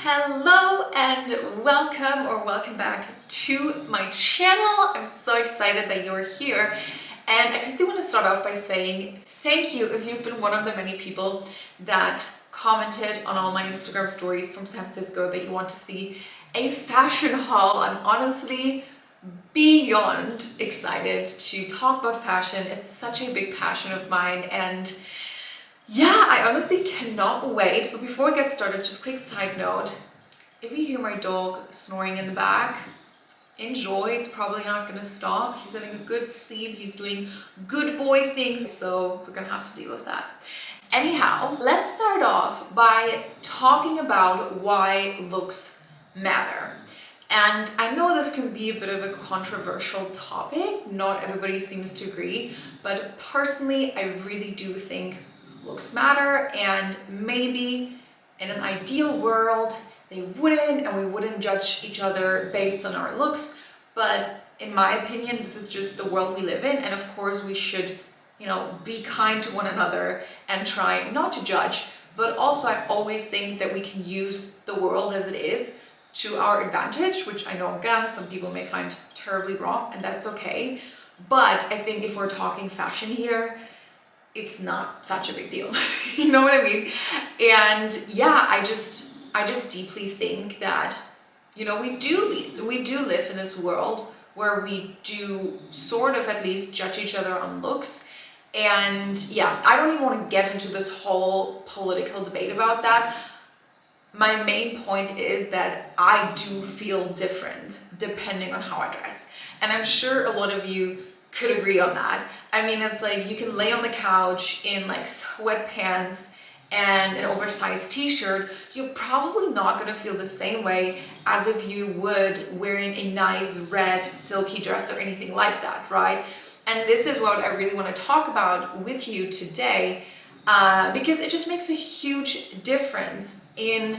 Hello and welcome back to my channel. I'm so excited that you're here, and I quickly want to start off by saying thank you if you've been one of the many people that commented on all my Instagram stories from San Francisco that you want to see a fashion haul. I'm honestly beyond excited to talk about fashion. It's such a big passion of mine, and yeah, I honestly cannot wait. But before we get started, just quick side note. If you hear my dog snoring in the back, enjoy. It's probably not gonna stop. He's having a good sleep. He's doing good boy things. So we're gonna have to deal with that. Anyhow, let's start off by talking about why looks matter. And I know this can be a bit of a controversial topic. Not everybody seems to agree, but personally, I really do think looks matter, and maybe in an ideal world they wouldn't, and we wouldn't judge each other based on our looks. But in my opinion, this is just the world we live in, and of course we should, be kind to one another and try not to judge. But also I always think that we can use the world as it is to our advantage, which I know again some people may find terribly wrong, and that's okay. But I think if we're talking fashion here, it's not such a big deal. You know what I mean? And yeah, I just deeply think that, we do live in this world where we do sort of at least judge each other on looks. And yeah, I don't even want to get into this whole political debate about that. My main point is that I do feel different depending on how I dress. And I'm sure a lot of you could agree on that. I mean, it's like you can lay on the couch in like sweatpants and an oversized t-shirt. You're probably not gonna feel the same way as if you would wearing a nice red silky dress or anything like that, right? And this is what I really want to talk about with you today, because it just makes a huge difference in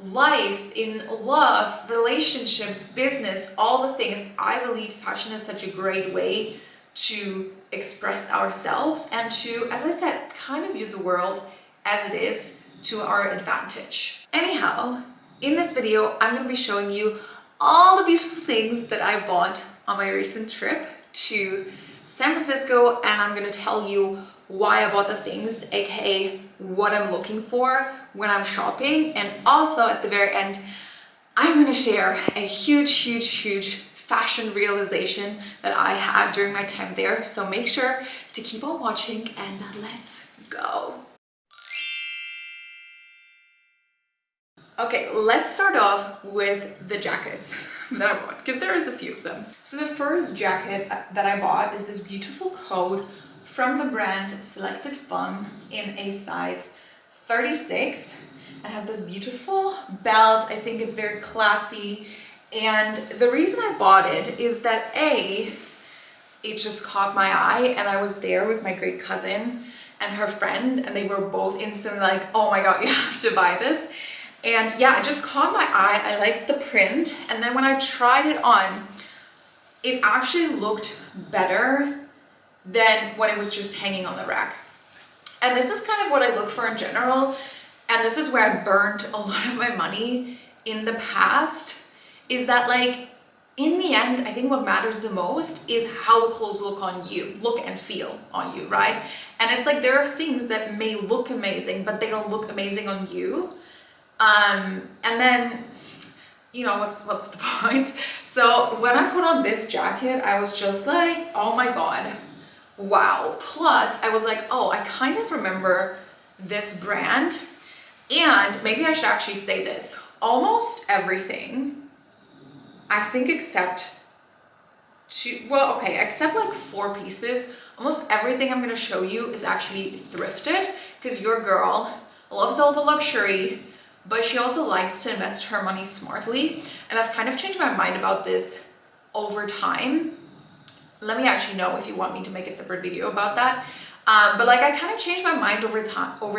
life, in love, relationships, business, all the things. I believe fashion is such a great way to express ourselves and to, as I said, kind of use the world as it is to our advantage. Anyhow, in this video, I'm going to be showing you all the beautiful things that I bought on my recent trip to San Francisco, and I'm going to tell you why I bought the things, aka what I'm looking for when I'm shopping. And also at the very end, I'm going to share a huge fashion realization that I had during my time there. So make sure to keep on watching, and let's go. Okay, let's start off with the jackets that I bought, because there is a few of them. So the first jacket that I bought is this beautiful coat from the brand Selected Fun in a size 36. It has this beautiful belt. I think it's very classy. And the reason I bought it is that it just caught my eye, and I was there with my great cousin and her friend, and they were both instantly like, oh my god, you have to buy this. And yeah, it just caught my eye. I liked the print, and then when I tried it on, it actually looked better than when it was just hanging on the rack. And this is kind of what I look for in general, and this is where I burned a lot of my money in the past. Is that, like, in the end, I think what matters the most is how the clothes look on you, look and feel on you, right? And it's like there are things that may look amazing, but they don't look amazing on you. And then, what's the point? So when I put on this jacket, I was just like, oh my god, wow. Plus, I was like, oh, I kind of remember this brand. And maybe I should actually say this. Almost everything, I think except like 4 pieces, almost everything I'm going to show you is actually thrifted, because your girl loves all the luxury, but she also likes to invest her money smartly. And I've kind of changed my mind about this over time. Let me actually know if you want me to make a separate video about that. But like I kind of changed my mind over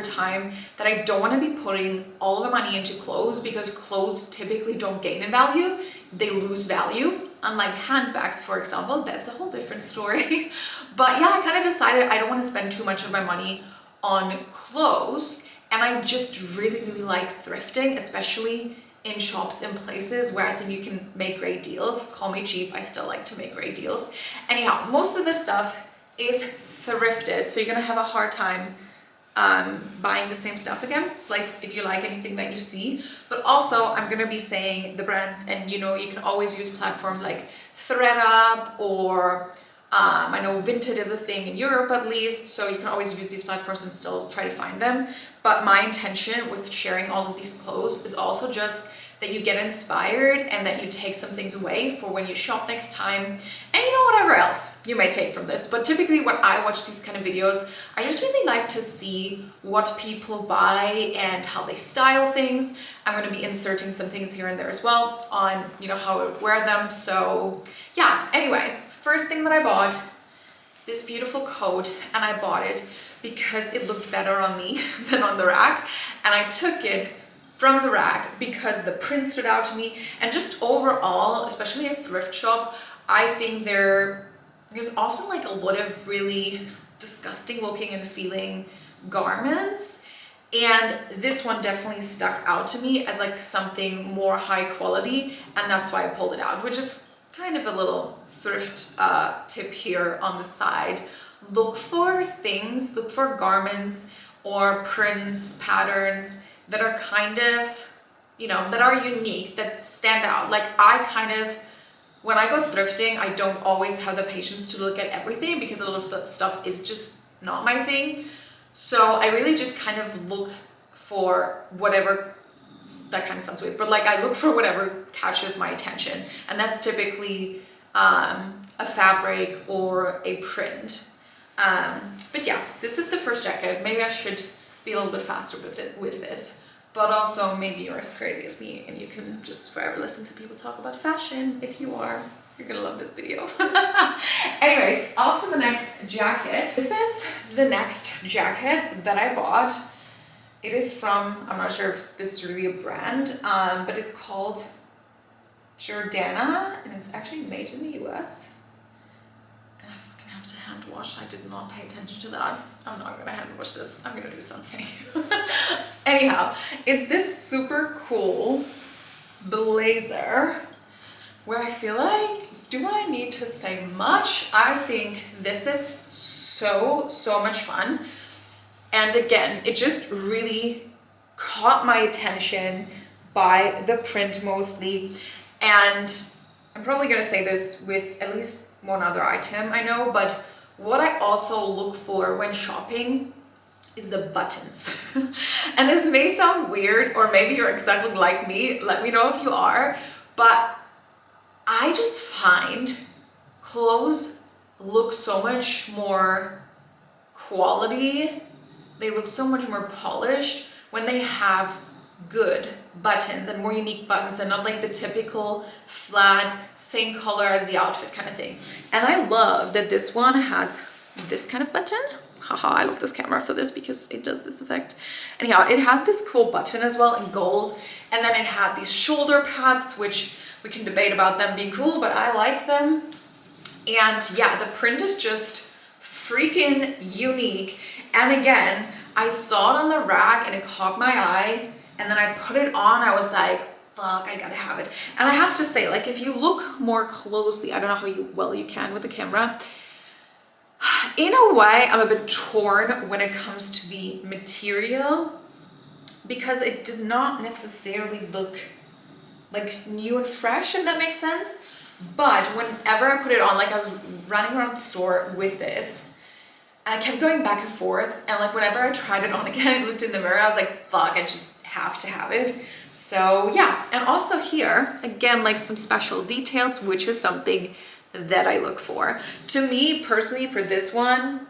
time that I don't want to be putting all of my money into clothes, because clothes typically don't gain in value. They lose value. Unlike handbags, for example, that's a whole different story. But yeah, I kind of decided I don't want to spend too much of my money on clothes. And I just really like thrifting, especially in shops in places where I think you can make great deals. Call me cheap, I still like to make great deals. Anyhow, most of this stuff is thrifted, so you're gonna have a hard time buying the same stuff again, like if you like anything that you see. But also I'm gonna be saying the brands, and you know, you can always use platforms like ThredUp or I know Vinted is a thing in Europe at least, so you can always use these platforms and still try to find them. But my intention with sharing all of these clothes is also just that you get inspired and that you take some things away for when you shop next time, and you know, whatever else you may take from this. But typically when I watch these kind of videos, I just really like to see what people buy and how they style things. I'm going to be inserting some things here and there as well on, you know, how I would wear them. So yeah, anyway, first thing that I bought, this beautiful coat, and I bought it because it looked better on me than on the rack, and I took it from the rack because the print stood out to me. And just overall, especially in a thrift shop, I think there's often like a lot of really disgusting looking and feeling garments, and this one definitely stuck out to me as like something more high quality, and that's why I pulled it out, which is kind of a little thrift tip here on the side. Look for garments or prints, patterns that are kind of, you know, that are unique, that stand out. Like when I go thrifting, I don't always have the patience to look at everything because a lot of the stuff is just not my thing. So I really just kind of look for whatever, that kind of sounds weird, but like I look for whatever catches my attention. And that's typically a fabric or a print. But yeah, this is the first jacket. Maybe I should be a little bit faster with this, but also maybe you're as crazy as me and you can just forever listen to people talk about fashion. If you are, you're gonna love this video. Anyways, off to the next jacket. This is the next jacket that I bought. It is from, I'm not sure if this is really a brand, but it's called Jordana, and it's actually made in the US. To hand wash. I did not pay attention to that. I'm not gonna hand wash this. I'm gonna do something. Anyhow, it's this super cool blazer where I feel like, do I need to say much? I think this is so much fun. And again, it just really caught my attention by the print mostly. And I'm probably gonna say this with at least one other item I know, but what I also look for when shopping is the buttons. And this may sound weird, or maybe you're exactly like me, let me know if you are, but I just find clothes look so much more quality, they look so much more polished when they have good buttons and more unique buttons and not like the typical flat same color as the outfit kind of thing. And I love that this one has this kind of button. Haha, I love this camera for this because it does this effect. Anyhow, it has this cool button as well in gold, and then it had these shoulder pads, which we can debate about them being cool, but I like them. And yeah, the print is just freaking unique. And again, I saw it on the rack and it caught my eye, and then I put it on. I was like, fuck, I gotta have it. And I have to say, like, if you look more closely, I don't know how well you can with the camera, in a way I'm a bit torn when it comes to the material, because it does not necessarily look like new and fresh, if that makes sense. But whenever I put it on, like I was running around the store with this, and I kept going back and forth, and like whenever I tried it on again, I looked in the mirror, I was like, fuck, I just have to have it. So yeah, and also here, again, like some special details, which is something that I look for. To me personally, for this one,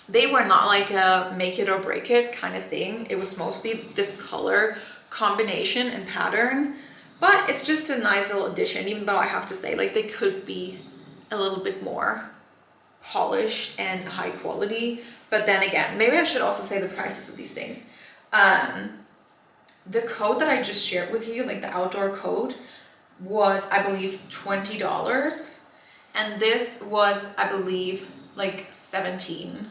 they were not like a make it or break it kind of thing. It was mostly this color combination and pattern, but it's just a nice little addition, even though I have to say, like, they could be a little bit more polished and high quality. But then again, maybe I should also say the prices of these things. The coat that I just shared with you, like the outdoor coat, was, I believe, $20. And this was, I believe, like $17.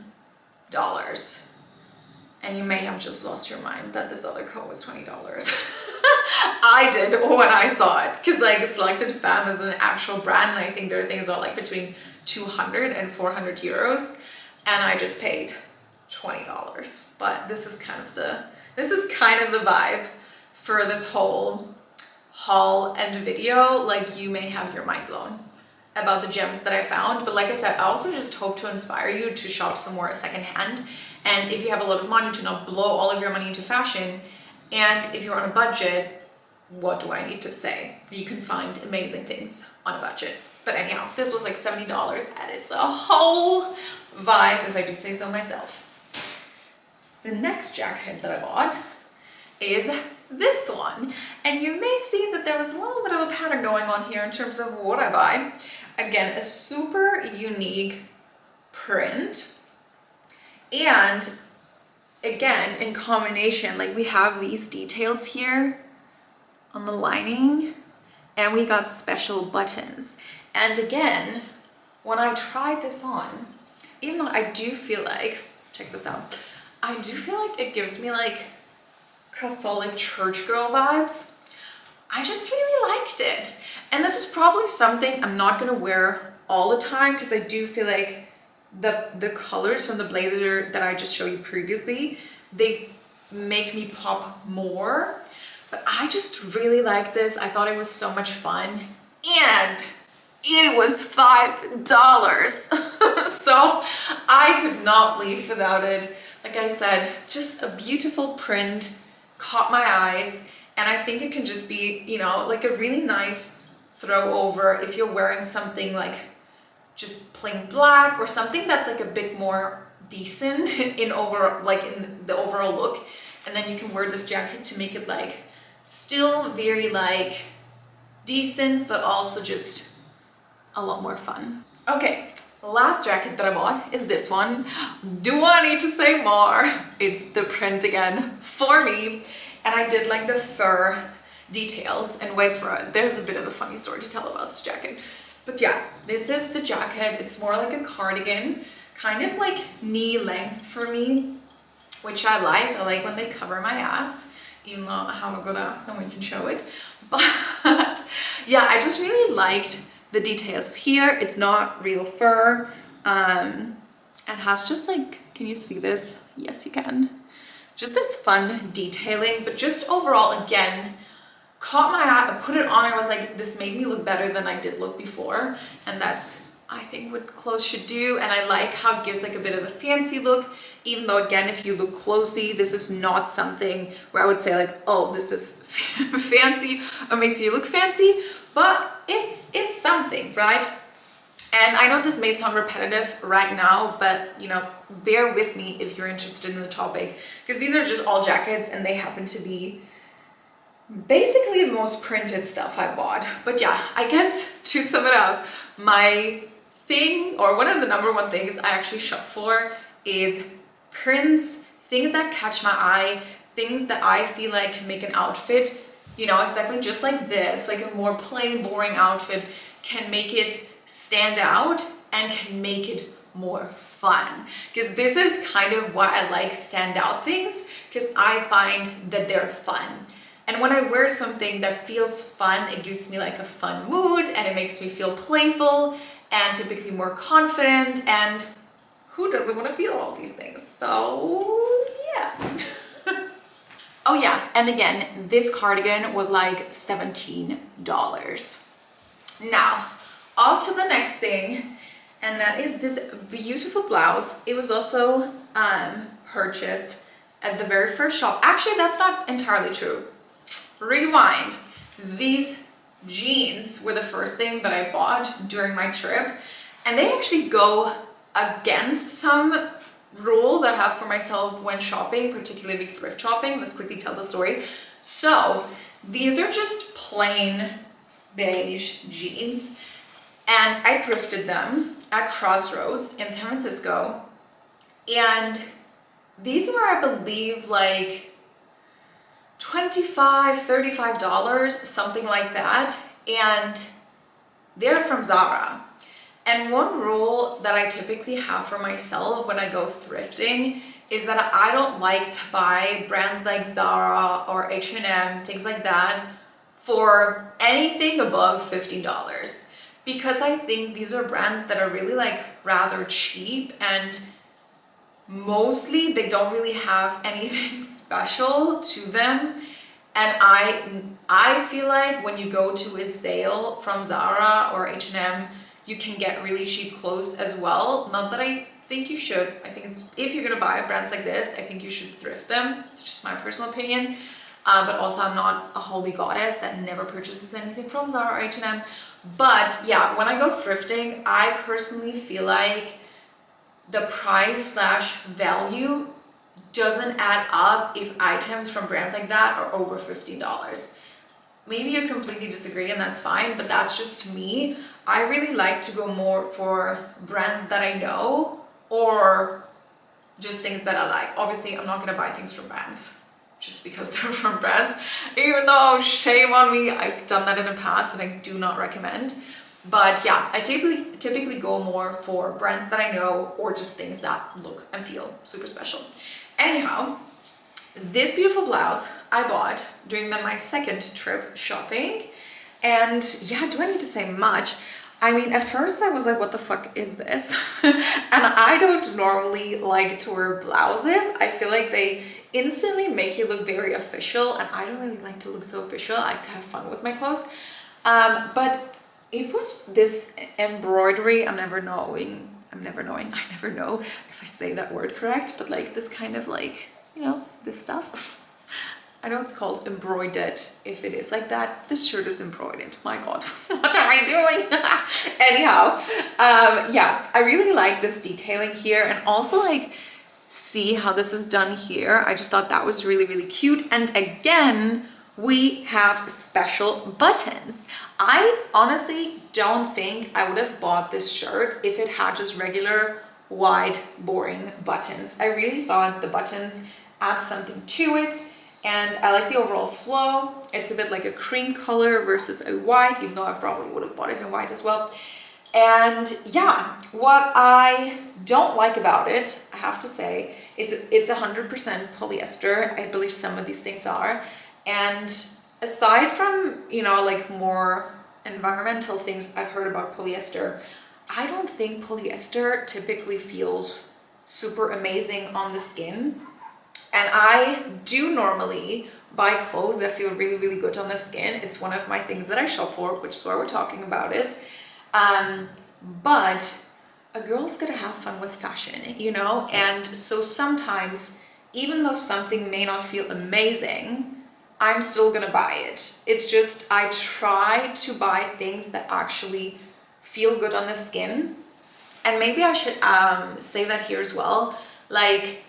And you may have just lost your mind that this other coat was $20. I did when I saw it, because like Selected Femme is an actual brand, and I think their things are like between 200 and 400 euros, and I just paid $20. But this is kind of the vibe for this whole haul and video. Like, you may have your mind blown about the gems that I found, but like I said, I also just hope to inspire you to shop some more secondhand. And if you have a lot of money, to not blow all of your money into fashion. And if you're on a budget, what do I need to say? You can find amazing things on a budget. But anyhow, this was like $70, and it's a whole vibe, if I do say so myself. The next jacket that I bought is this one. And you may see that there was a little bit of a pattern going on here in terms of what I buy. Again, a super unique print. And again, in combination, like we have these details here on the lining, and we got special buttons. And again, when I tried this on, even though I do feel like, check this out, I do feel like it gives me like Catholic church girl vibes. I just really liked it. And this is probably something I'm not gonna wear all the time, because I do feel like the colors from the blazer that I just showed you previously, they make me pop more. But I just really like this. I thought it was so much fun, and it was $5. So I could not leave without it. Like I said, just a beautiful print, caught my eyes, and I think it can just be, you know, like a really nice throw over if you're wearing something like just plain black, or something that's like a bit more decent in the overall look. And then you can wear this jacket to make it like still very like decent, but also just a lot more fun. Okay, last jacket that I bought is this one. Do I need to say more? It's the print again for me. And I did like the fur details, and wait for it. There's a bit of a funny story to tell about this jacket. But yeah, this is the jacket. It's more like a cardigan, kind of like knee length for me, which I like. I like when they cover my ass, even though I have a good ass and we can show it. But yeah, I just really liked the details here. It's not real fur, and has just like, can you see this? Yes, you can. Just this fun detailing, but just overall, again, caught my eye. I put it on, I was like, this made me look better than I did look before. And that's, I think, what clothes should do. And I like how it gives like a bit of a fancy look, even though again, if you look closely, this is not something where I would say like, oh, this is fancy or makes you look fancy, but it's something, right? And I know this may sound repetitive right now, but you know, bear with me if you're interested in the topic, because these are just all jackets and they happen to be basically the most printed stuff I bought. But yeah, I guess to sum it up, my thing, or one of the number one things I actually shop for, is prints, things that catch my eye, things that I feel like can make an outfit, you know, exactly just like this, like a more plain, boring outfit can make it stand out and can make it more fun. Because this is kind of why I like standout things, because I find that they're fun. And when I wear something that feels fun, it gives me like a fun mood, and it makes me feel playful and typically more confident, and who doesn't want to feel all these things? So yeah. Oh yeah, and again, this cardigan was like $17. Now, on to the next thing, and that is this beautiful blouse. It was also purchased at the very first shop. Actually, that's not entirely true. Rewind. These jeans were the first thing that I bought during my trip, and they actually go against some rule that I have for myself when shopping, particularly thrift shopping. Let's quickly tell the story. So these are just plain beige jeans, and I thrifted them at Crossroads in San Francisco, and these were, I believe, like $25, $35, something like that, and they're from Zara. And one rule that I typically have for myself when I go thrifting is that I don't like to buy brands like Zara or H&M, things like that, for anything above $50, because I think these are brands that are really like rather cheap, and mostly they don't really have anything special to them. And I feel like when you go to a sale from Zara or H&M, you can get really cheap clothes as well. Not that I think you should. I think it's, if you're gonna buy brands like this, I think you should thrift them. It's just my personal opinion. But also I'm not a holy goddess that never purchases anything from Zara or H&M. But yeah, when I go thrifting, I personally feel like the price slash value doesn't add up if items from brands like that are over $50. Maybe you completely disagree and that's fine, but that's just me. I really like to go more for brands that I know or just things that I like. Obviously, I'm not gonna buy things from brands just because they're from brands, even though shame on me, I've done that in the past and I do not recommend. But yeah, I typically go more for brands that I know or just things that look and feel super special. Anyhow, this beautiful blouse I bought during my second trip shopping. And yeah, do I need to say much? I mean, at first I was like, what the fuck is this? And I don't normally like to wear blouses. I feel like they instantly make you look very official, and I don't really like to look so official. I like to have fun with my clothes. But it was this embroidery, I never know if I say that word correct, but like this kind of like, you know, this stuff. I know it's called embroidered if it is like that. This shirt is embroidered. My God, what am I doing? Anyhow, yeah, I really like this detailing here, and also like see how this is done here. I just thought that was really, really cute. And again, we have special buttons. I honestly don't think I would have bought this shirt if it had just regular wide boring buttons. I really thought the buttons add something to it, and I like the overall flow. It's a bit like a cream color versus a white, even though I probably would have bought it in white as well. And yeah, what I don't like about it, I have to say, it's 100% polyester. I believe some of these things are. And aside from, you know, like more environmental things I've heard about polyester, I don't think polyester typically feels super amazing on the skin. And I do normally buy clothes that feel really, really good on the skin. It's one of my things that I shop for, which is why we're talking about it. But a girl's gotta have fun with fashion, you know? And so sometimes, even though something may not feel amazing, I'm still gonna buy it. It's just, I try to buy things that actually feel good on the skin. And maybe I should say that here as well. Like,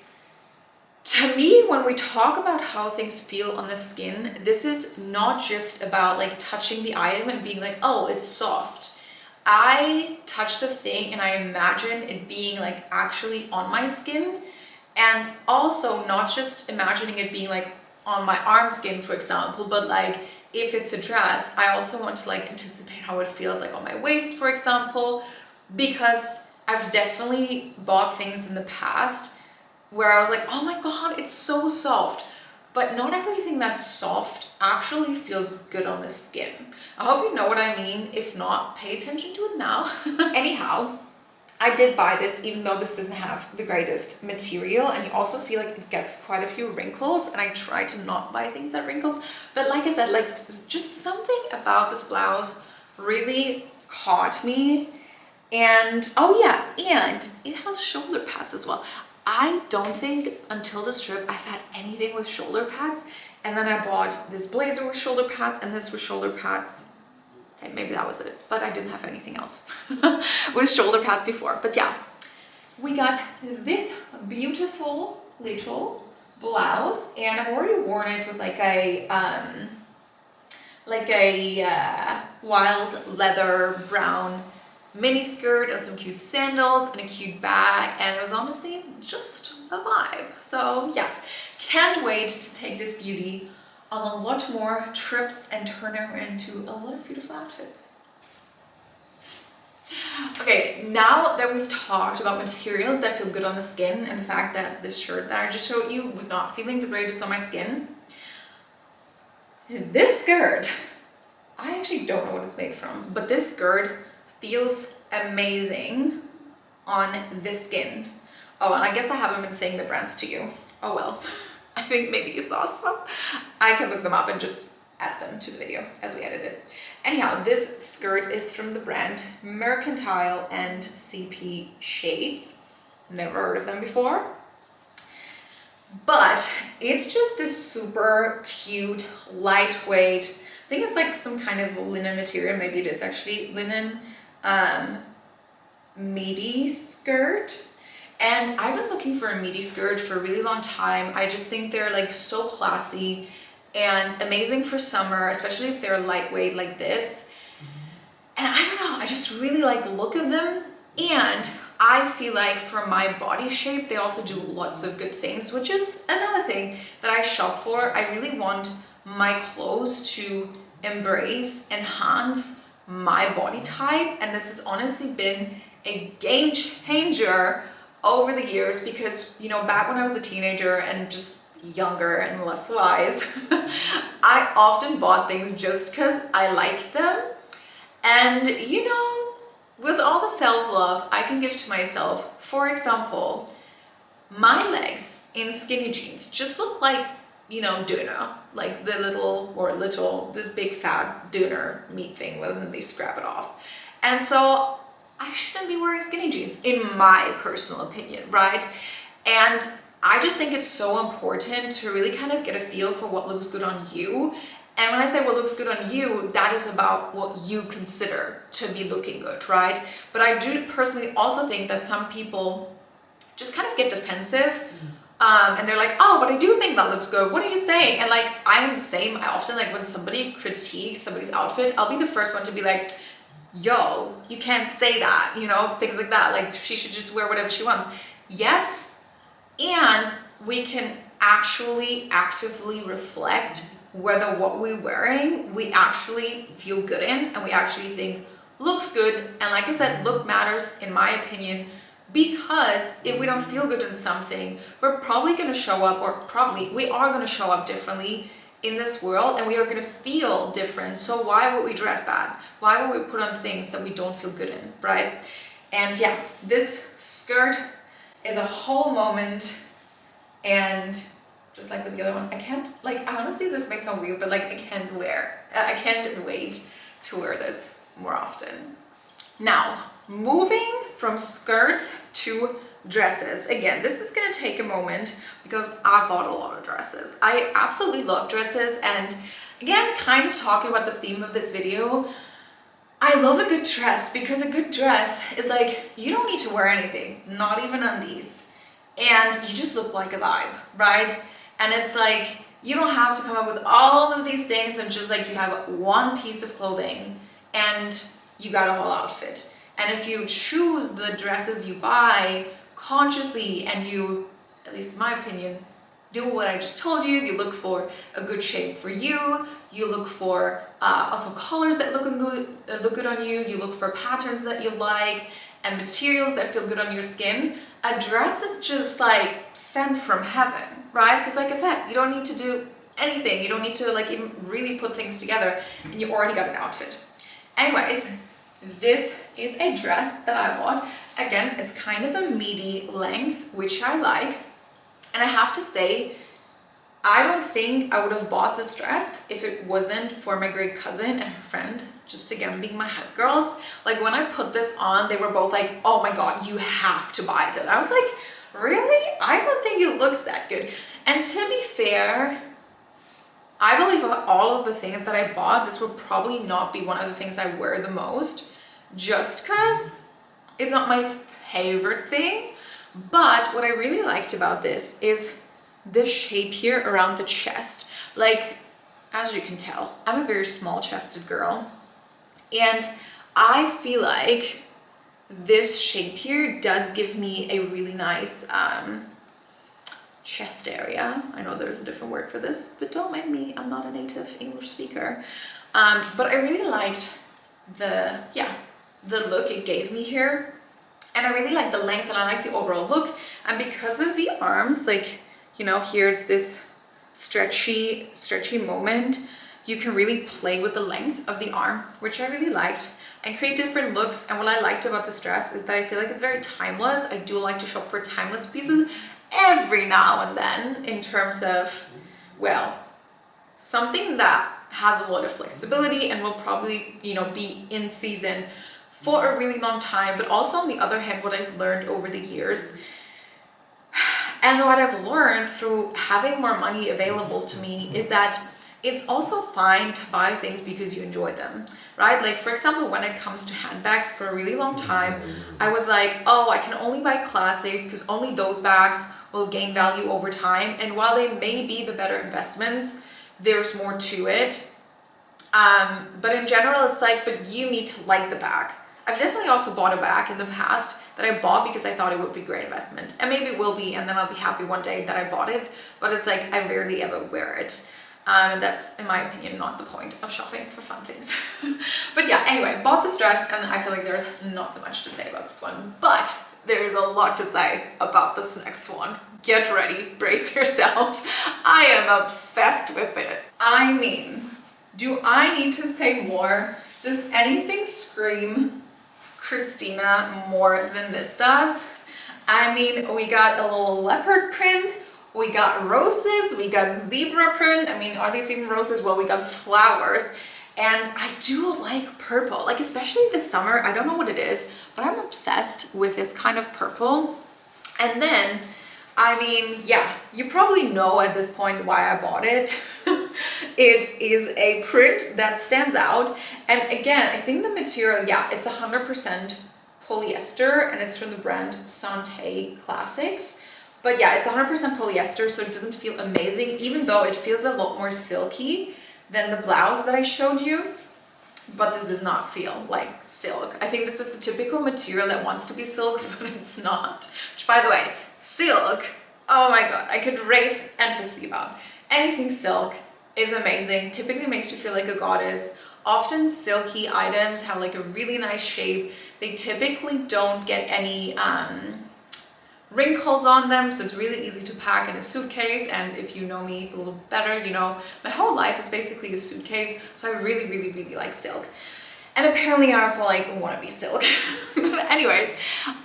to me, when we talk about how things feel on the skin, this is not just about like touching the item and being like, oh, it's soft. I touch the thing and I imagine it being like actually on my skin, and also not just imagining it being like on my arm skin, for example, but like if it's a dress, I also want to like anticipate how it feels like on my waist, for example, because I've definitely bought things in the past where I was like, oh my God, it's so soft. But not everything that's soft actually feels good on the skin. I hope you know what I mean. If not, pay attention to it now. Anyhow, I did buy this, even though this doesn't have the greatest material. And you also see like it gets quite a few wrinkles, and I try to not buy things that wrinkles. But like I said, like just something about this blouse really caught me. And oh yeah, and it has shoulder pads as well. I don't think until this trip I've had anything with shoulder pads, and then I bought this blazer with shoulder pads and this with shoulder pads. Okay, maybe that was it, but I didn't have anything else with shoulder pads before. But yeah, we got this beautiful little blouse, and I've already worn it with like a wild leather brown mini skirt and some cute sandals and a cute bag, and it was honestly just a vibe. So yeah, can't wait to take this beauty on a lot more trips and turn her into a lot of beautiful outfits. Okay, now that we've talked about materials that feel good on the skin and the fact that this shirt that I just showed you was not feeling the greatest on my skin, this skirt actually don't know what it's made from, but this skirt feels amazing on the skin. Oh, and I guess I haven't been saying the brands to you. Oh well, I think maybe you saw some. I can look them up and just add them to the video as we edit it. Anyhow, this skirt is from the brand Mercantile and CP Shades. Never heard of them before. But it's just this super cute, lightweight, I think it's like some kind of linen material, maybe it is actually linen, midi skirt. And I've been looking for a midi skirt for a really long time. I just think they're like so classy and amazing for summer, especially if they're lightweight like this. And I don't know, I just really like the look of them. And I feel like for my body shape, they also do lots of good things, which is another thing that I shop for. I really want my clothes to embrace, enhance my body type. And this has honestly been a game changer over the years because, you know, back when I was a teenager and just younger and less wise, I often bought things just because I liked them. And, you know, with all the self-love I can give to myself, for example, my legs in skinny jeans just look like, you know, doner, like the this big fat doner meat thing when they scrap it off. And so I shouldn't be wearing skinny jeans, in my personal opinion, right? And I just think it's so important to really kind of get a feel for what looks good on you. And when I say what looks good on you, that is about what you consider to be looking good, right? But I do personally also think that some people just kind of get defensive and they're like, oh, but I do think that looks good. What are you saying? And like, I am the same. I often, like, when somebody critiques somebody's outfit, I'll be the first one to be like, yo, you can't say that, you know, things like that. Like, she should just wear whatever she wants. Yes, and we can actually actively reflect whether what we're wearing we actually feel good in and we actually think looks good. And like I said, look matters in my opinion, because if we don't feel good in something, we're probably going to show up, or we are going to show up differently in this world, and we are going to feel different. So why would we dress bad? Why would we put on things that we don't feel good in, right? And yeah, this skirt is a whole moment, and just like with the other one, I honestly, this may sound weird, but like I can't wait to wear this more often. Now, moving from skirts to dresses. Again, this is gonna take a moment because I bought a lot of dresses. I absolutely love dresses, and again, kind of talking about the theme of this video, I love a good dress because a good dress is like, you don't need to wear anything, not even undies, and you just look like a vibe, right? And it's like, you don't have to come up with all of these things and just like you have one piece of clothing and you got a whole outfit. And if you choose the dresses you buy consciously and you, at least in my opinion, do what I just told you, you look for a good shape for you, you look for also colors that look good on you, you look for patterns that you like and materials that feel good on your skin, a dress is just like sent from heaven, right? Because like I said, you don't need to do anything. You don't need to like even really put things together and you already got an outfit. Anyways, this is a dress that I bought. Again, it's kind of a midi length, which I like. And I have to say, I don't think I would have bought this dress if it wasn't for my great cousin and her friend, just again being my hype girls. Like when I put this on, they were both like, oh my God, you have to buy it. And I was like, really? I don't think it looks that good. And to be fair, I believe of all of the things that I bought, this would probably not be one of the things I wear the most, just because it's not my favorite thing. But what I really liked about this is this shape here around the chest. Like, as you can tell, I'm a very small chested girl, and I feel like this shape here does give me a really nice chest area. I know there's a different word for this, but don't mind me, I'm not a native English speaker. But I really liked the look it gave me here, and I really like the length and I like the overall look. And because of the arms, like, you know, here it's this stretchy moment. you can really play with the length of the arm, which I really liked, and create different looks. And what I liked about this dress is that I feel like it's very timeless. I do like to shop for timeless pieces every now and then, in terms of, well, something that has a lot of flexibility and will probably, you know, be in season for a really long time. But also on the other hand, what I've learned over the years and what I've learned through having more money available to me is that it's also fine to buy things because you enjoy them, right? Like, for example, when it comes to handbags, for a really long time, I was like, oh, I can only buy classics because only those bags will gain value over time. And while they may be the better investments, there's more to it. But in general, it's like, but you need to like the bag. I've definitely also bought a bag in the past that I bought because I thought it would be a great investment. And maybe it will be, and then I'll be happy one day that I bought it. But it's like, I rarely ever wear it. And that's, in my opinion, not the point of shopping for fun things. But yeah, anyway, bought this dress, and I feel like there's not so much to say about this one. But there's a lot to say about this next one. Get ready, brace yourself. I am obsessed with it. I mean, do I need to say more? Does anything scream Christina more than this does? I mean, we got a little leopard print, we got roses, we got zebra print. I mean, are these even roses? Well, we got flowers. And I do like purple, like especially this summer. I don't know what it is, but I'm obsessed with this kind of purple. And then, I mean, yeah, you probably know at this point why I bought it. It is a print that stands out. And again, I think the material, yeah, it's 100% polyester, and it's from the brand Santé Classics. But yeah, it's 100% polyester, so it doesn't feel amazing, even though it feels a lot more silky than the blouse that I showed you. But this does not feel like silk. I think this is the typical material that wants to be silk, but it's not. Which, by the way, silk, oh my god, I could rave endlessly about. Anything silk is amazing. Typically makes you feel like a goddess. Often silky items have like a really nice shape. They typically don't get any wrinkles on them, so it's really easy to pack in a suitcase. And if you know me a little better, you know my whole life is basically a suitcase, so I really like silk. And apparently I also like wannabe silk. But anyways,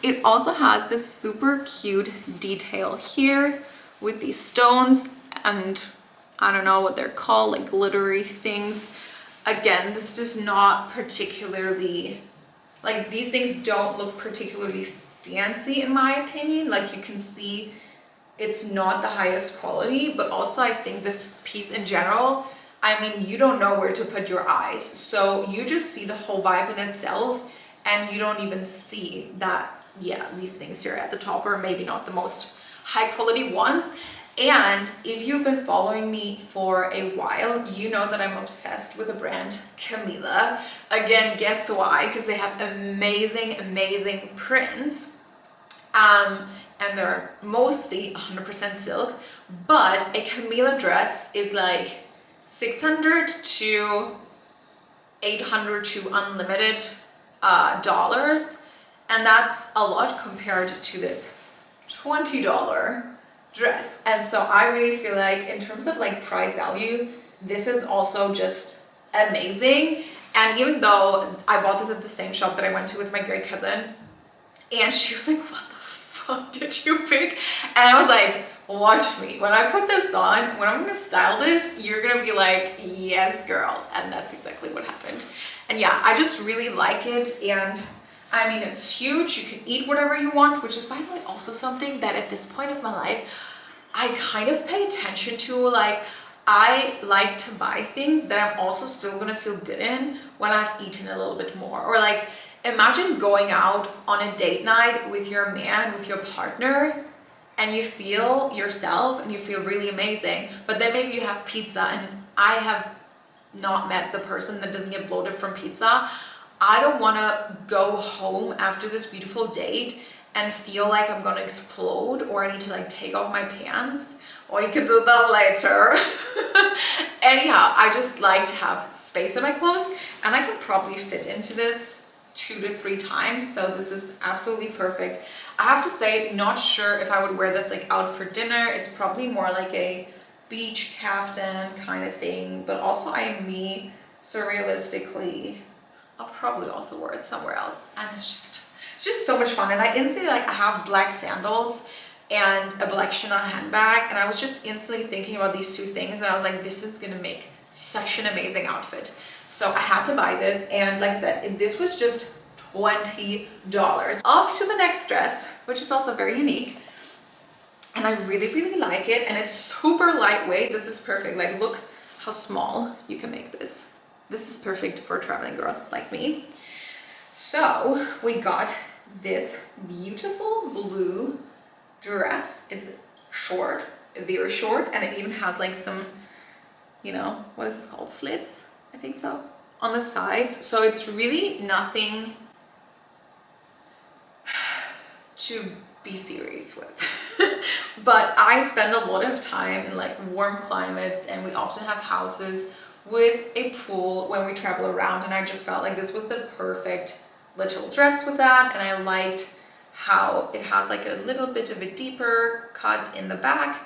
it also has this super cute detail here with these stones, and I don't know what they're called, like glittery things. Again, this does not particularly, like, these things don't look particularly fancy in my opinion. Like, you can see it's not the highest quality, but also I think this piece in general, I mean, you don't know where to put your eyes, so you just see the whole vibe in itself, and you don't even see that, yeah, these things here at the top are maybe not the most high quality ones. And if you've been following me for a while, you know that I'm obsessed with the brand Camila. Again, guess why? Because they have amazing prints. And they're mostly 100% silk, but a Camila dress is like $600 to $800 to unlimited dollars, and that's a lot compared to this $20 dress. And so I really feel like in terms of like price value, this is also just amazing. And even though I bought this at the same shop that I went to with my great cousin, and she was like, what the fuck did you pick? And I was like, watch me. When I put this on, when I'm gonna style this, you're gonna be like, yes, girl. And that's exactly what happened. And yeah, I just really like it. And I mean, it's huge. You can eat whatever you want, which is, by the way, also something that at this point of my life, I kind of pay attention to. Like, I like to buy things that I'm also still gonna feel good in when I've eaten a little bit more. Or like, imagine going out on a date night with your man, with your partner, and you feel yourself and you feel really amazing, but then maybe you have pizza, and I have not met the person that doesn't get bloated from pizza. I don't want to go home after this beautiful date and feel like I'm gonna explode, or I need to like take off my pants, or you can do that later. Anyhow, I just like to have space in my clothes, and I can probably fit into this 2 to 3 times, so this is absolutely perfect. I have to say, not sure if I would wear this like out for dinner. It's probably more like a beach caftan kind of thing, but also I am me, so realistically I'll probably also wear it somewhere else. And it's just so much fun. And I instantly, like, I have black sandals and a black Chanel handbag, and I was just instantly thinking about these two things, and I was like, this is gonna make such an amazing outfit. So I had to buy this, and like I said, this was just $20. Off to the next dress, which is also very unique. And I really like it, and it's super lightweight. This is perfect. Like, look how small you can make this. This is perfect for a traveling girl like me. So we got this beautiful blue dress. It's short, very short, and it even has like some, you know, what is this called? Slits, I think so, on the sides. So it's really nothing to be serious with. But I spend a lot of time in like warm climates, and we often have houses with a pool when we travel around, and I just felt like this was the perfect little dress with that. And I liked how it has like a little bit of a deeper cut in the back,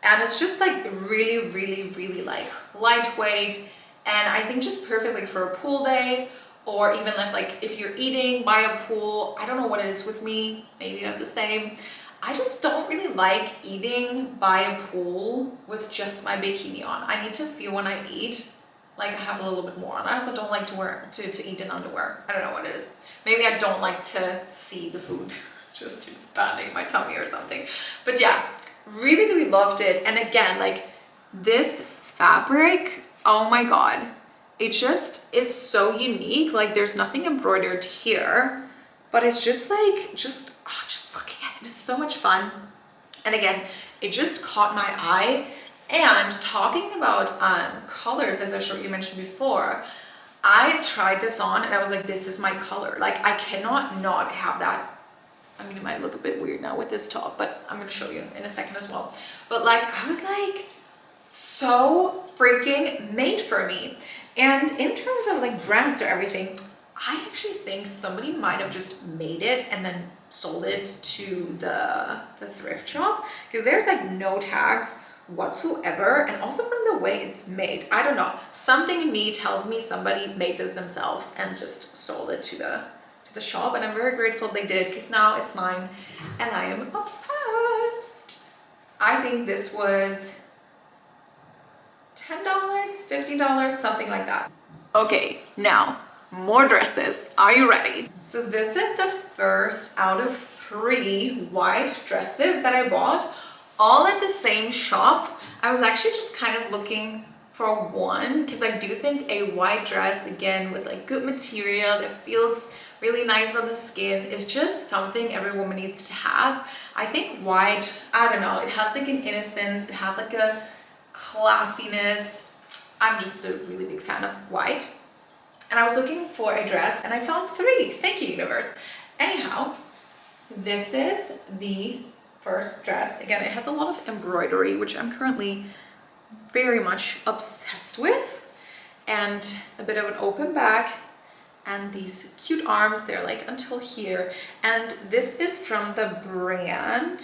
and it's just like really like lightweight, and I think just perfectly for a pool day, or even like if you're eating by a pool. I don't know what it is with me, maybe not the same. I just don't really like eating by a pool with just my bikini on. I need to feel when I eat like I have a little bit more on. I also don't like to eat in underwear. I don't know what it is. Maybe I don't like to see the food just expanding my tummy or something. But yeah, really loved it. And again, like, this fabric, oh my god, it just is so unique. Like, there's nothing embroidered here, but it's just like, just looking at it is so much fun. And again, it just caught my eye. And talking about colors, as you mentioned before, I tried this on and I was like, this is my color. Like, I cannot not have that. I mean, it might look a bit weird now with this top, but I'm gonna show you in a second as well. But like, I was like, so freaking made for me. And in terms of like brands or everything, I actually think somebody might have just made it and then sold it to the thrift shop, because there's like no tags whatsoever, and also from the way it's made, I don't know, something in me tells me somebody made this themselves and just sold it to the shop, and I'm very grateful they did, because now it's mine and I am obsessed. I think this was $10, $15, something like that. Okay, now more dresses. Are you ready? So this is the first out of 3 white dresses that I bought, all at the same shop. I was actually just kind of looking for one, because I do think a white dress, again, with like good material that feels really nice on the skin, is just something every woman needs to have. I think white, I don't know, it has like an innocence, it has like a classiness. I'm just a really big fan of white. And I was looking for a dress and I found 3. Thank you, universe. Anyhow, this is the first dress. Again, it has a lot of embroidery, which I'm currently very much obsessed with, and a bit of an open back, and these cute arms. They're like until here, and this is from the brand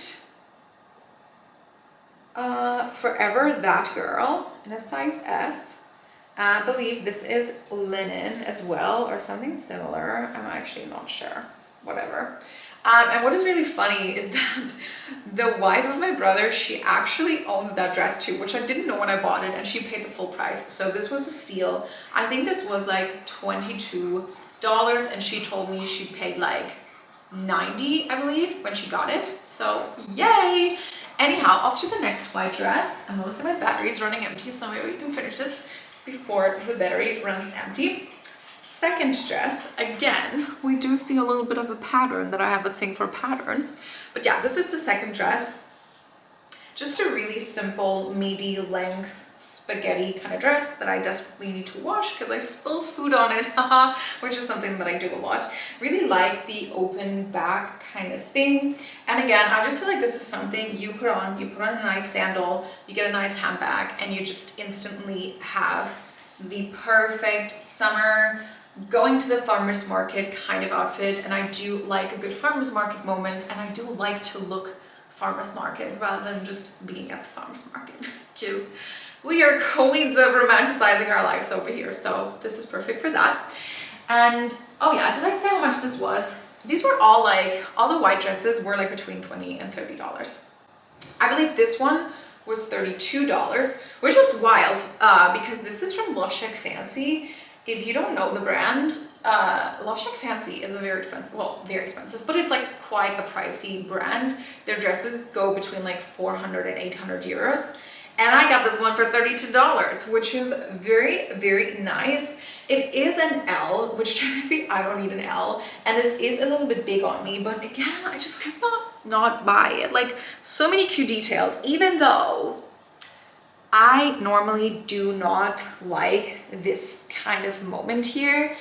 Forever That Girl in a size S. I believe this is linen as well, or something similar. I'm actually not sure. Whatever. And what is really funny is that the wife of my brother, she actually owns that dress too, which I didn't know when I bought it, and she paid the full price. So this was a steal. I think this was like $22, and she told me she paid like $90, I believe, when she got it. So yay! Anyhow, off to the next white dress. I'm noticing my battery is running empty, so maybe we can finish this before the battery runs empty. Second dress, again, we do see a little bit of a pattern, that I have a thing for patterns. But yeah, this is the second dress. Just a really simple midi length spaghetti kind of dress that I desperately need to wash because I spilled food on it, haha, which is something that I do a lot. Really like the open back kind of thing. And again, I just feel like this is something you put on a nice sandal, you get a nice handbag, and you just instantly have the perfect summer going to the farmer's market kind of outfit. And I do like a good farmer's market moment, and I do like to look farmer's market rather than just being at the farmer's market. because we are queens of romanticizing our lives over here. So this is perfect for that. And oh yeah, did I say how much this was? These were all like, all the white dresses were like between $20 and $30. I believe this one was $32, which is wild because this is from Love Shack Fancy. If you don't know the brand, Love Shack Fancy is a very expensive, well, very expensive, but it's like quite a pricey brand. Their dresses go between like 400 and 800 euros. And I got this one for $32, which is very, very nice. It is an L, which technically I don't need an L. And this is a little bit big on me, but again, I just could not buy it. Like, so many cute details, even though I normally do not like this kind of moment here.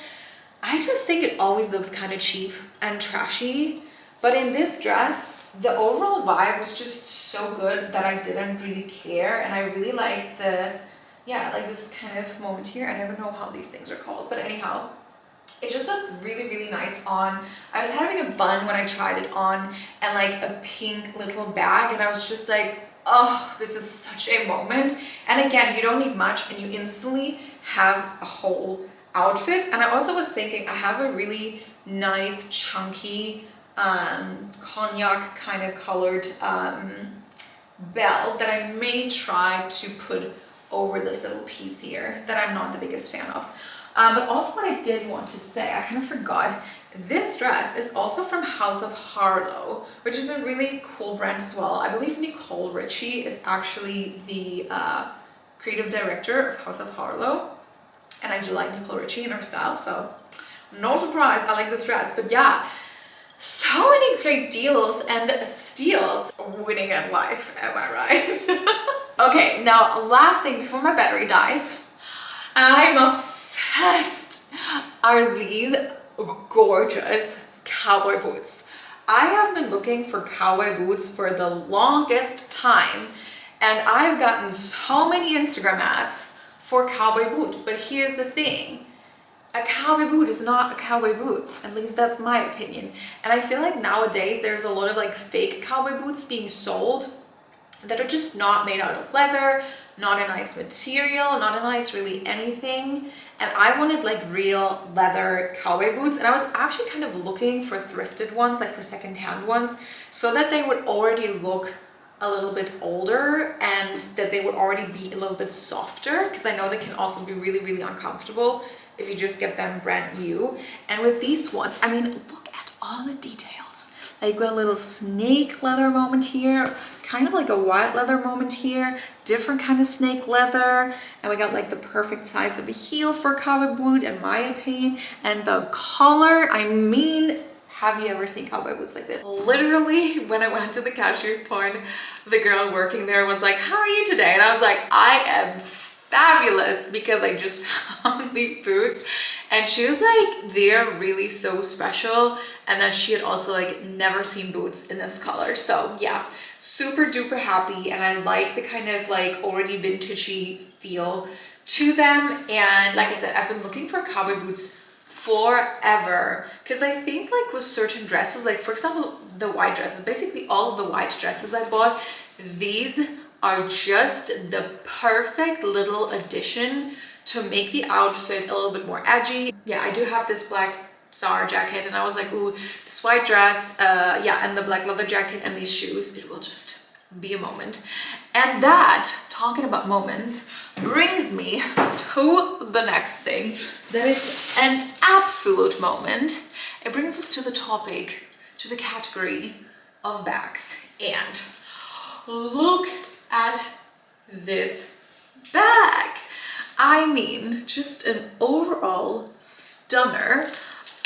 I just think it always looks kind of cheap and trashy. But in this dress, the overall vibe was just so good that I didn't really care. And I really like the, yeah, like this kind of moment here. I never know how these things are called, but anyhow, it just looked really, really nice on. I was having a bun when I tried it on and like a pink little bag, and I was just like, oh, this is such a moment. And again, you don't need much and you instantly have a whole outfit. And I also was thinking, I have a really nice chunky cognac kind of colored belt that I may try to put over this little piece here that I'm not the biggest fan of. But also what I did want to say, I kind of forgot, this dress is also from House of Harlow, which is a really cool brand as well. I believe Nicole Richie is actually the creative director of House of Harlow. And I do like Nicole Richie and her style, so no surprise, I like this dress. But yeah, so many great deals and steals. Winning at life, am I right? Okay, now last thing before my battery dies. I'm obsessed. Are these gorgeous cowboy boots. I have been looking for cowboy boots for the longest time, and I've gotten so many Instagram ads for cowboy boot. But here's the thing. A cowboy boot is not a cowboy boot. At least that's my opinion. And I feel like nowadays there's a lot of like fake cowboy boots being sold that are just not made out of leather, not a nice material, not a nice really anything. And I wanted like real leather cowboy boots, and I was actually kind of looking for thrifted ones, like for secondhand ones, so that they would already look a little bit older and that they would already be a little bit softer, because I know they can also be really, really uncomfortable if you just get them brand new. And with these ones, I mean, look at all the details. Like a little snake leather moment here, kind of like a white leather moment here, different kind of snake leather, and we got like the perfect size of a heel for a cowboy boot in my opinion. And the color, I mean, have you ever seen cowboy boots like this? Literally, when I went to the cashier's point, the girl working there was like, how are you today? And I was like, I am fabulous, because I just found these boots. And she was like, they're really so special. And then she had also like never seen boots in this color. So yeah, super duper happy. And I like the kind of like already vintagey feel to them. And like I said, I've been looking for cowboy boots forever, because I think like with certain dresses, like for example, the white dresses, basically all of the white dresses I bought, these are just the perfect little addition to make the outfit a little bit more edgy. Yeah, I do have this black star jacket, and I was like, ooh, this white dress, yeah, and the black leather jacket and these shoes, it will just be a moment. And that, talking about moments, brings me to the next thing that is an absolute moment. It brings us to the topic, to the category of bags. And look at this bag. I mean, just an overall stunner.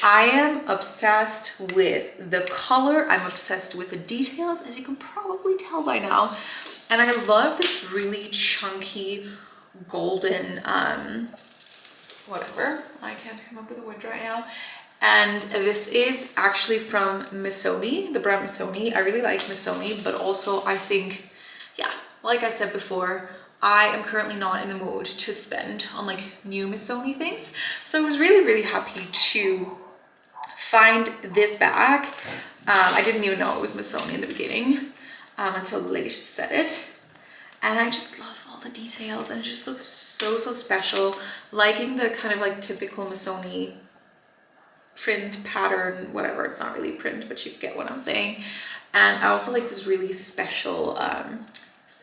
I am obsessed with the color. I'm obsessed with the details, as you can probably tell by now. And I love this really chunky golden, whatever. I can't come up with a word right now. And this is actually from Missoni, the brand Missoni. I really like Missoni, but also I think, yeah, like I said before, I am currently not in the mood to spend on like new Missoni things. So I was really, really happy to find this bag. I didn't even know it was Missoni in the beginning until the lady said it. And I just love all the details, and it just looks so, so special. Liking the kind of like typical Missoni print pattern, whatever. It's not really print, but you get what I'm saying. And I also like this really special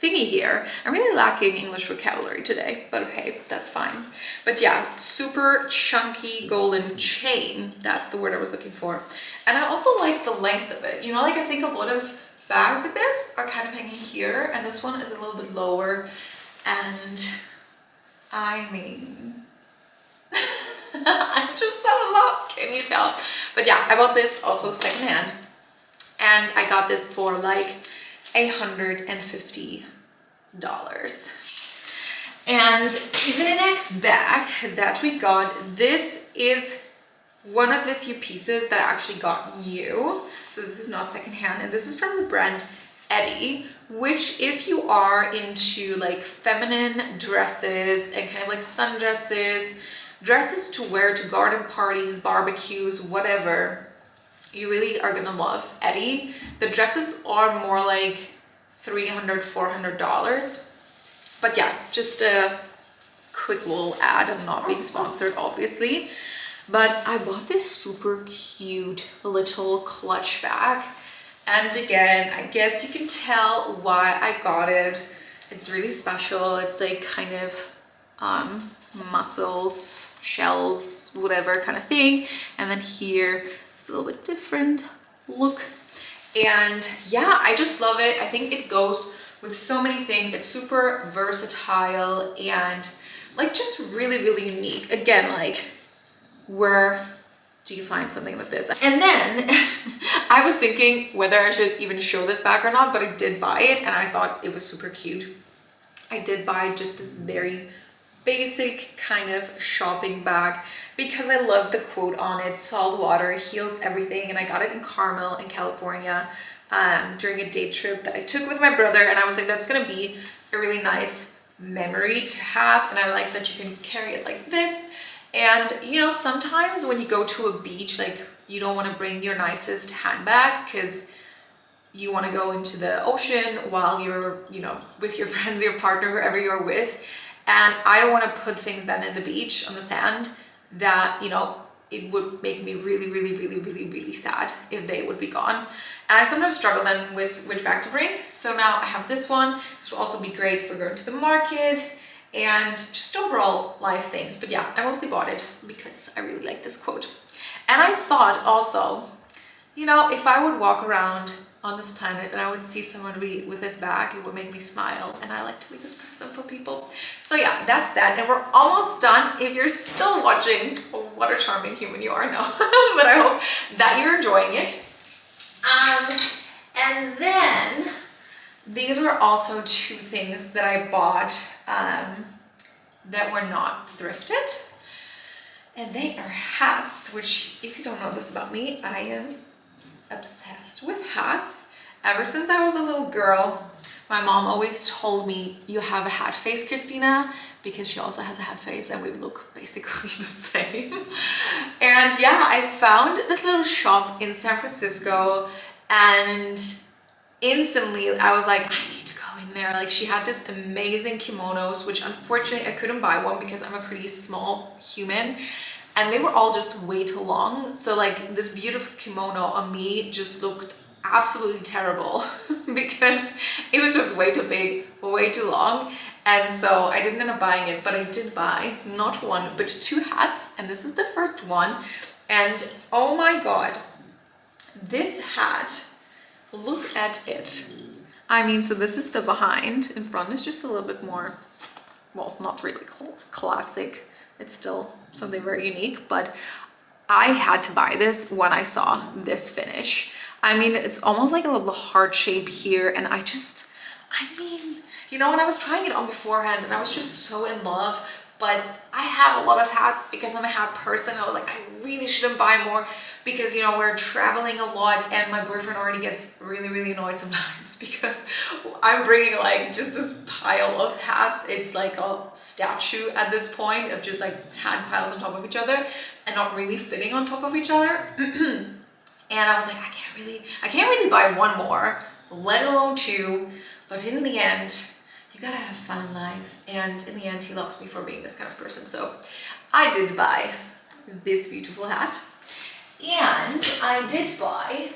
thingy here. I'm really lacking English vocabulary today, but okay, that's fine. But yeah, super chunky golden chain. That's the word I was looking for. And I also like the length of it. You know, like I think a lot of bags like this are kind of hanging here, and this one is a little bit lower. And I mean, I'm just so in love, can you tell? But yeah, I bought this also secondhand, and I got this for like $150. And the next bag that we got, this is one of the few pieces that I actually got new. So this is not secondhand, and this is from the brand Eddie, which if you are into like feminine dresses and kind of like sundresses, dresses to wear to garden parties, barbecues, whatever, you really are gonna love Eddie. The dresses are more like $300, $400. But yeah, just a quick little ad. I'm not being sponsored, obviously. But I bought this super cute little clutch bag. And again, I guess you can tell why I got it. It's really special. It's like kind of mussels, shells, whatever kind of thing. And then here it's a little bit different look. And yeah, I just love it. I think it goes with so many things. It's super versatile and like just really, really unique. Again, like where do you find something like this? And then I was thinking whether I should even show this bag or not, but I did buy it and I thought it was super cute. I did buy just this very basic kind of shopping bag because I love the quote on it, salt water heals everything. And I got it in Carmel in California during a day trip that I took with my brother, and I was like, that's gonna be a really nice memory to have. And I like that you can carry it like this. And you know, sometimes when you go to a beach, like you don't want to bring your nicest handbag because you want to go into the ocean while you're, you know, with your friends, your partner, whoever you're with. And I don't want to put things then in the beach on the sand that, you know, it would make me really, really, really, really, really sad if they would be gone. And I sometimes struggle then with which bag to bring. So now I have this one. This will also be great for going to the market and just overall life things. But yeah, I mostly bought it because I really like this quote. And I thought also, you know, if I would walk around on this planet and I would see someone with this bag, it would make me smile, and I like to be this person for people. So yeah, that's that, and we're almost done. If you're still watching, what a charming human you are now. But I hope that you're enjoying it. And then these were also two things that I bought that were not thrifted, and they are hats, which if you don't know this about me, I am obsessed with hats. Ever since I was a little girl, my mom always told me, you have a hat face, Christina, because she also has a hat face and we look basically the same. And yeah, I found this little shop in San Francisco, and instantly I was like, I need to go in there. Like, she had this amazing kimonos, which unfortunately I couldn't buy one because I'm a pretty small human. And they were all just way too long. So like this beautiful kimono on me just looked absolutely terrible because it was just way too big, way too long. And so I didn't end up buying it, but I did buy not one, but two hats. And this is the first one. And oh my God, this hat, look at it. I mean, so this is the behind. In front is just a little bit more, well, not really classic. It's still something very unique, but I had to buy this when I saw this finish. I mean, it's almost like a little heart shape here, and I mean, you know, when I was trying it on beforehand and I was just so in love, but I have a lot of hats because I'm a hat person. I was like, I really shouldn't buy more because, you know, we're traveling a lot and my boyfriend already gets really, really annoyed sometimes because I'm bringing like just this pile of hats. It's like a statue at this point of just like hat piles on top of each other and not really fitting on top of each other. And I was like, I can't really buy one more, let alone two. But in the end, you you gotta have fun in life. And in the end, he loves me for being this kind of person. So I did buy this beautiful hat. And I did buy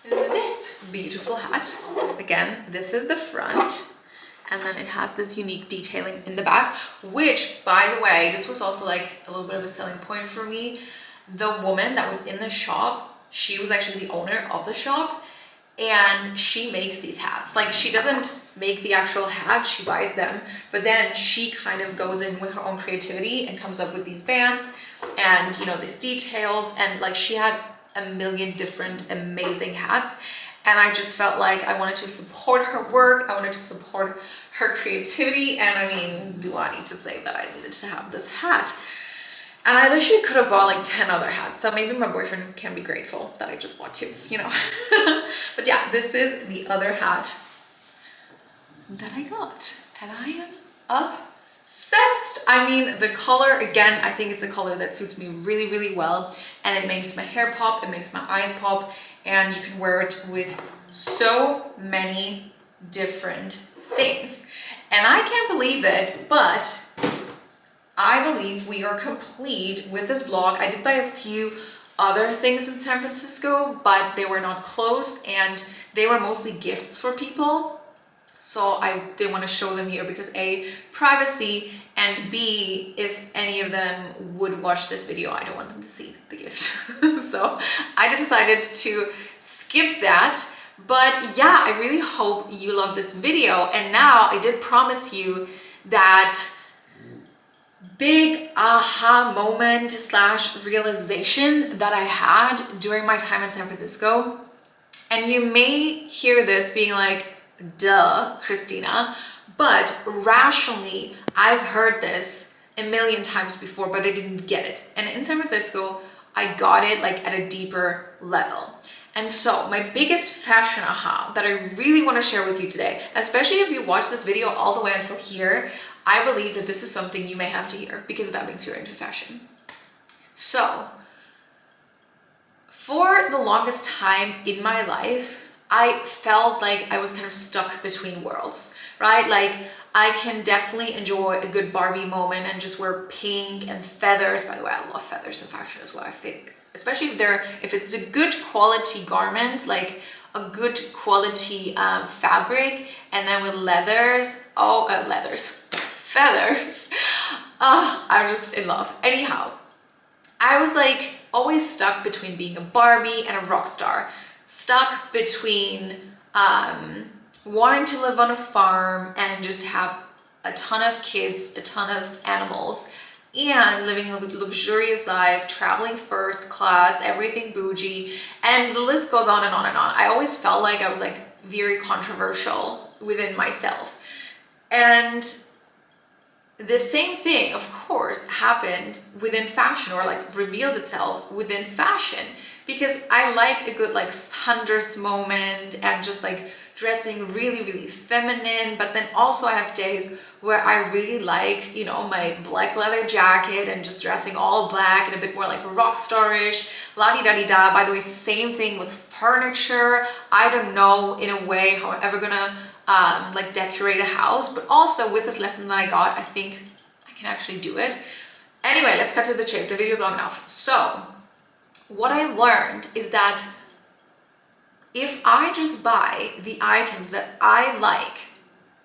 this beautiful hat. Again, this is the front, and then it has this unique detailing in the back, which, by the way, this was also like a little bit of a selling point for me. The woman that was in the shop, she was actually the owner of the shop, and she makes these hats. Like, she doesn't make the actual hat, she buys them, but then she kind of goes in with her own creativity and comes up with these bands and, you know, these details. And like, she had a million different amazing hats, and I just felt like I wanted to support her work, I wanted to support her creativity. And I mean, do I need to say that I needed to have this hat? And I literally could have bought like 10 other hats, so maybe my boyfriend can be grateful that I just bought two, you know. But yeah, this is the other hat that I got, and I am obsessed. I mean, the color, again, I think it's a color that suits me really, really well, and it makes my hair pop, it makes my eyes pop, and you can wear it with so many different things. And I can't believe it, but I believe we are complete with this vlog. I did buy a few other things in San Francisco, but they were not close, and they were mostly gifts for people. So I didn't want to show them here because A, privacy, and B, if any of them would watch this video, I don't want them to see the gift. So I decided to skip that. But yeah, I really hope you love this video. And now I did promise you that big aha moment / realization that I had during my time in San Francisco. And you may hear this being like, duh, Christina, but rationally, I've heard this a million times before, but I didn't get it. And in San Francisco, I got it like at a deeper level. And so my biggest fashion aha that I really want to share with you today, especially if you watch this video all the way until here, I believe that this is something you may have to hear because that means you're into fashion. So for the longest time in my life, I felt like I was kind of stuck between worlds, right? Like, I can definitely enjoy a good Barbie moment and just wear pink and feathers. By the way, I love feathers in fashion as well, I think. Especially if it's a good quality garment, like a good quality fabric, and then with feathers. I'm just in love. Anyhow, I was like always stuck between being a Barbie and a rock star. Stuck between wanting to live on a farm and just have a ton of kids, a ton of animals, and living a luxurious life, traveling first class, everything bougie, and the list goes on and on and on. I always felt like I was like very controversial within myself. And the same thing, of course, happened within fashion, or like revealed itself within fashion, because I like a good like sundress moment and just like dressing really, really feminine. But then also I have days where I really like, you know, my black leather jacket and just dressing all black and a bit more like rock starish, la-di-da-di-da. By the way, same thing with furniture. I don't know in a way how I'm ever gonna like decorate a house, but also with this lesson that I got, I think I can actually do it. Anyway, let's cut to the chase. The video's long enough. So what I learned is that if I just buy the items that I like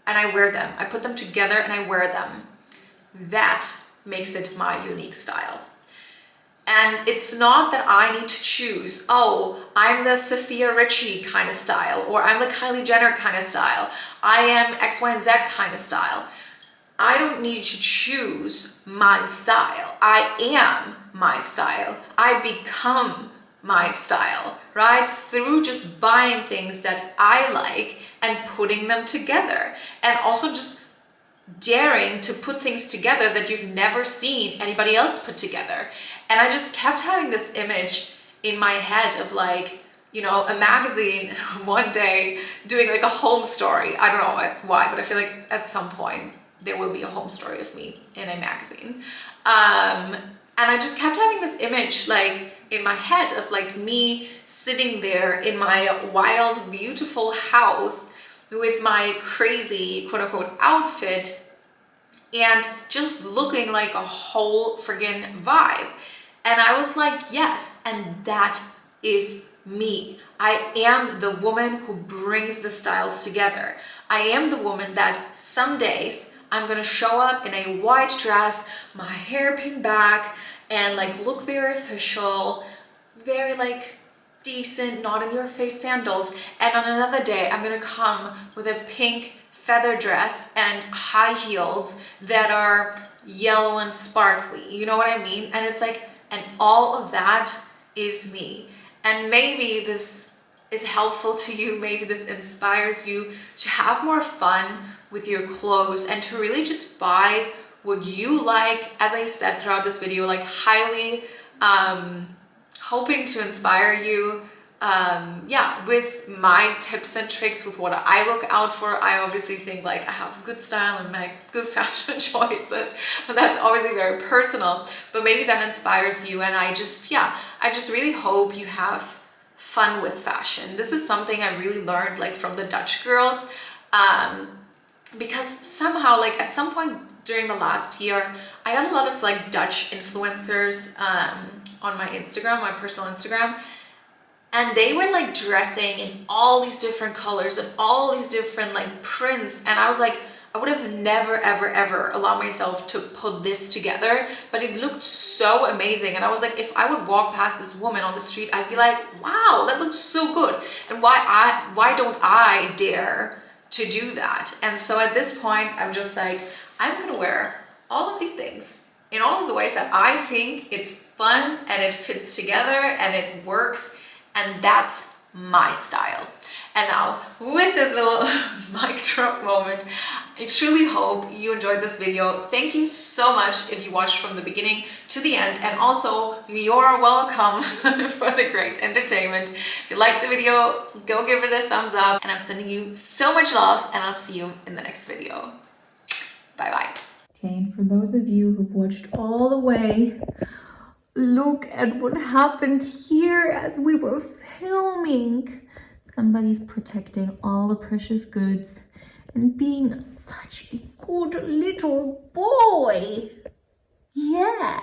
and I wear them, I put them together and I wear them, that makes it my unique style. And it's not that I need to choose, oh, I'm the Sophia Richie kind of style, or I'm the Kylie Jenner kind of style, I am X, Y, and Z kind of style. I don't need to choose my style. I am my style. I become my style, right? Through just buying things that I like and putting them together. And also just daring to put things together that you've never seen anybody else put together. And I just kept having this image in my head of like, you know, a magazine one day doing like a home story. I don't know why, but I feel like at some point there will be a home story of me in a magazine. And I just kept having this image like in my head of like me sitting there in my wild, beautiful house with my crazy quote unquote outfit and just looking like a whole friggin' vibe. And I was like, yes, and that is me. I am the woman who brings the styles together. I am the woman that some days I'm gonna show up in a white dress, my hair pinned back, and like look very official, very like decent, not in your face sandals. And on another day, I'm gonna come with a pink feather dress and high heels that are yellow and sparkly. You know what I mean? And it's like, and all of that is me. And maybe this is helpful to you. Maybe this inspires you to have more fun with your clothes and to really just buy what you like. As I said throughout this video, like highly hoping to inspire you with my tips and tricks, with what I look out for. I obviously think like I have good style and make good fashion choices, but that's obviously very personal. But maybe that inspires you, and I just really hope you have fun with fashion. This is something I really learned like from the Dutch girls, because somehow like at some point during the last year, I got a lot of like Dutch influencers on my Instagram, my personal Instagram, and they were like dressing in all these different colors and all these different like prints, and I was like, I would have never ever allowed myself to put this together, but it looked so amazing. And I was like, if I would walk past this woman on the street, I'd be like, wow, that looks so good, and why don't I dare to do that? And so at this point, I'm just like, I'm gonna wear all of these things in all of the ways that I think it's fun and it fits together and it works, and that's my style. And now with this little mic drop moment, I truly hope you enjoyed this video. Thank you so much if you watched from the beginning to the end, and also you're welcome for the great entertainment. If you liked the video, go give it a thumbs up, and I'm sending you so much love, and I'll see you in the next video. Bye bye. Okay, and for those of you who've watched all the way, look at what happened here as we were filming. Somebody's protecting all the precious goods and being such a good little boy. Yeah.